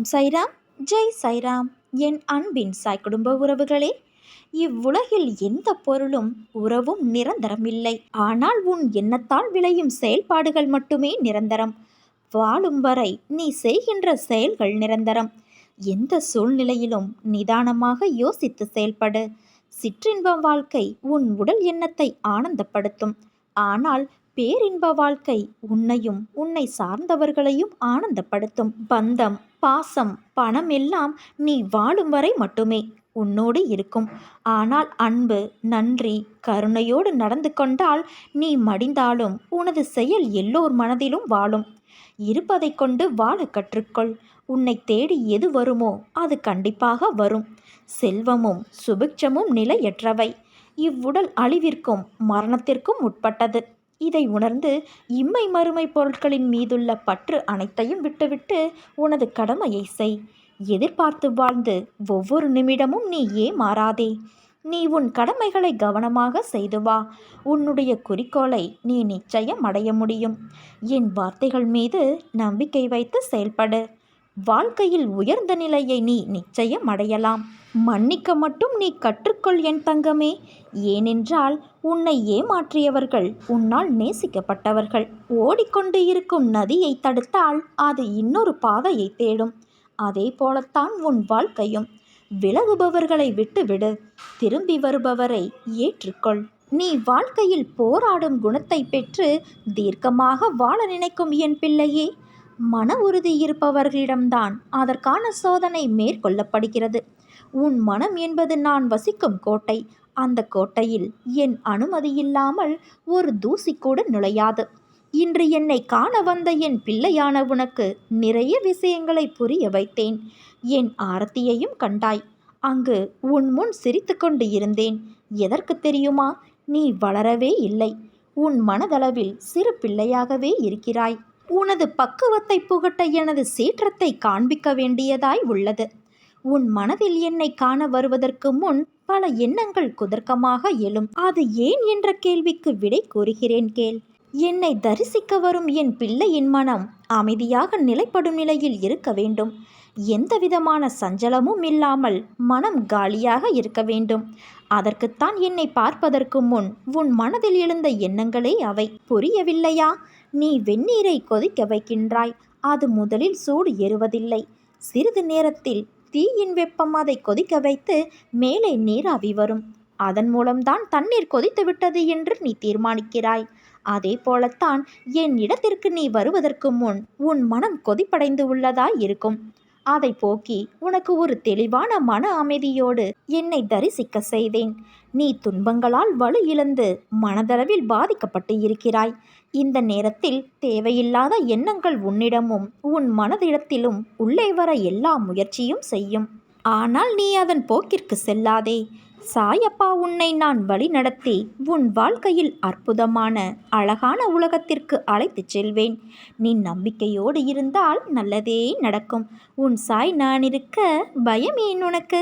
சைராம், ஜெய் சைராம். என் அன்பின் சாய் குடும்ப உறவுகளே, இவ்வுலகில் எந்த பொருளும் உறவும் நிரந்தரமில்லை. ஆனால் உன் எண்ணத்தால் விளையும் செயல்பாடுகள் மட்டுமே நிரந்தரம். வாழும் வரை நீ செய்கின்ற செயல்கள் நிரந்தரம். எந்த சூழ்நிலையிலும் நிதானமாக யோசித்து செயல்படு. சிற்றின்ப வாழ்க்கை உன் உடல் எண்ணத்தை ஆனந்தப்படுத்தும். ஆனால் பேரின்ப வாழ்க்கை உன்னையும் உன்னை சார்ந்தவர்களையும் ஆனந்தப்படுத்தும். பந்தம், பாசம், பணம் எல்லாம் நீ வாழும் வரை மட்டுமே உன்னோடு இருக்கும். ஆனால் அன்பு, நன்றி, கருணையோடு நடந்து கொண்டால் நீ மடிந்தாலும் உனது செயல் எல்லோர் மனதிலும் வாழும். இருப்பதை கொண்டு வாழ கற்றுக்கொள். உன்னை தேடி எது வருமோ அது கண்டிப்பாக வரும். செல்வமும் சுபிட்சமும் நிலையற்றவை. இவ்வுடல் அழிவிற்கும் மரணத்திற்கும் உட்பட்டது. இதை உணர்ந்து இம்மை மறுமை பொருட்களின் மீதுள்ள பற்று அனைத்தையும் விட்டுவிட்டு உனது கடமையை செய். எதிர்பார்த்து வாழ்ந்து ஒவ்வொரு நிமிடமும் நீ ஏமாறாதே. நீ உன் கடமைகளை கவனமாக செய்து வா. உன்னுடைய குறிக்கோளை நீ நிச்சயம் அடைய முடியும். என் வார்த்தைகள் மீது நம்பிக்கை வைத்து செயல்படு. வாழ்க்கையில் உயர்ந்த நிலையை நீ நிச்சயம் அடையலாம். மன்னிக்க மட்டும் நீ கற்றுக்கொள் என் தங்கமே. ஏனென்றால் உன்னை ஏமாற்றியவர்கள் உன்னால் நேசிக்கப்பட்டவர்கள். ஓடிக்கொண்டு இருக்கும் நதியை தடுத்தால் அது இன்னொரு பாதையை தேடும். அதே போலத்தான் உன் வாழ்க்கையும். விலகுபவர்களை விட்டுவிடு. திரும்பி வருபவரை ஏற்றுக்கொள். நீ வாழ்க்கையில் போராடும் குணத்தை பெற்று தீர்க்கமாக வாழ நினைக்கும் என் பிள்ளையே, மன உறுதி இருப்பவர்களிடம்தான் அதற்கான சோதனை மேற்கொள்ளப்படுகிறது. உன் மனம் என்பது நான் வசிக்கும் கோட்டை. அந்த கோட்டையில் என் அனுமதி இல்லாமல் ஒரு தூசி கூட நுழையாது. இன்று என்னை காண வந்த என் பிள்ளையான உனக்கு நிறைய விஷயங்களை புரிய வைத்தேன். என் ஆரத்தியையும் கண்டாய். அங்கு உன் முன் சிரித்து கொண்டு இருந்தேன். எதற்கு தெரியுமா? நீ வளரவே இல்லை. உன் மனதளவில் சிறு பிள்ளையாகவே இருக்கிறாய். உனது பக்குவத்தை புகட்ட எனது சீற்றத்தை காண்பிக்க வேண்டியதாய் உள்ளது. உன் மனதில் என்னை காண வருவதற்கு முன் பல எண்ணங்கள் குதர்க்கமாக எழும். அது ஏன் என்ற கேள்விக்கு விடை கூறுகிறேன் கேள். என்னை தரிசிக்க வரும் என் பிள்ளையின் மனம் அமைதியாக நிலைப்படும் நிலையில் இருக்க வேண்டும். எந்தவிதமான சஞ்சலமும் இல்லாமல் மனம் காலியாக இருக்க வேண்டும். அதற்குத்தான் என்னை பார்ப்பதற்கு முன் உன் மனதில் எழுந்த எண்ணங்களே அவை. புரியவில்லையா? நீ வெந்நீரை கொதிக்க வைக்கின்றாய். அது முதலில் சூடு ஏறுவதில்லை. சிறிது நேரத்தில் தீயின் வெப்பம் அதை கொதிக்க வைத்து மேலே நீராவி வரும். அதன் மூலம்தான் தண்ணீர் கொதித்து விட்டது என்று நீ தீர்மானிக்கிறாய். அதே போலத்தான் என் இடத்திற்கு நீ வருவதற்கு முன் உன் மனம் கொதிப்படைந்து உள்ளதாய் இருக்கும். அதை போக்கி உனக்கு ஒரு தெளிவான மன அமைதியோடு என்னை தரிசிக்க செய்தேன். நீ துன்பங்களால் வலு இழந்து மனதளவில் பாதிக்கப்பட்டு இருக்கிறாய். இந்த நேரத்தில் தேவையில்லாத எண்ணங்கள் உன்னிடமும் உன் மனதிடத்திலும் உள்ளே வர எல்லா முயற்சியும் செய்யும். ஆனால் நீ அதன் போக்கிற்கு செல்லாதே. சாயப்பா உன்னை நான் வழி நடத்தி உன் வாழ்க்கையில் அற்புதமான அழகான உலகத்திற்கு அழைத்துச் செல்வேன். நீ நம்பிக்கையோடு இருந்தால் நல்லதே நடக்கும். உன் சாய் நான் இருக்க பயம் ஏன் உனக்கு?